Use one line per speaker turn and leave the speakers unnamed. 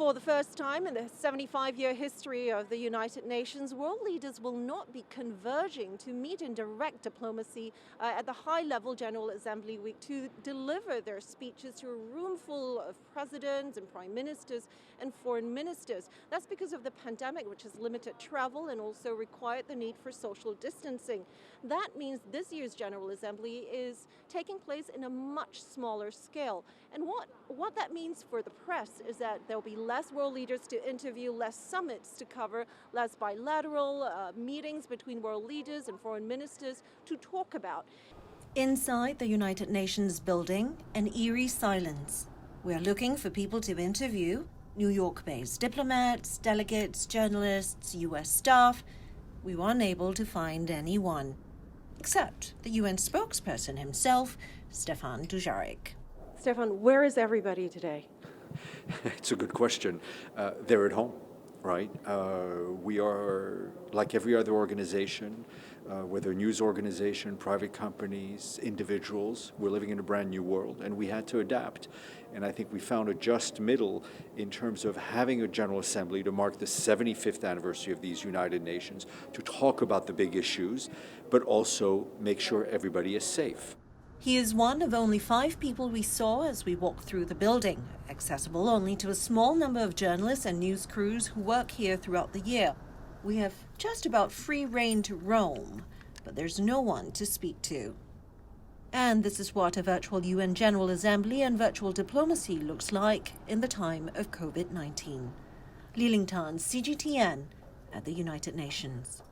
For the first time in the 75-year history of the United Nations, world leaders will not be converging to meet in direct diplomacy at the high-level General Assembly week to deliver their speeches to a room full of presidents and prime ministers and foreign ministers. That's because of the pandemic, which has limited travel and also required the need for social distancing. That means this year's General Assembly is taking place in a much smaller scale. And what that means for the press is that there'll be less world leaders to interview, less summits to cover, less bilateral meetings between world leaders and foreign ministers to talk about. Inside the United Nations building, an eerie silence. We're looking for people to interview, New York-based diplomats, delegates, journalists, US staff. We were unable to find anyone, except the UN spokesperson himself, Stefan Dujarric. Stefan, where is everybody today?
It's a good question. They're at home, right? We are, like every other organization, whether news organization, private companies, individuals, we're living in a brand new world, and we had to adapt. And I think we found a just middle in terms of having a General Assembly to mark the 75th anniversary of these United Nations, to talk about the big issues, but also make sure everybody is safe.
He is one of only 5 people we saw as we walked through the building, accessible only to a small number of journalists and news crews who work here throughout the year. We have just about free rein to roam, but there's no one to speak to. And this is what a virtual UN General Assembly and virtual diplomacy looks like in the time of COVID-19. Liling, CGTN at the United Nations.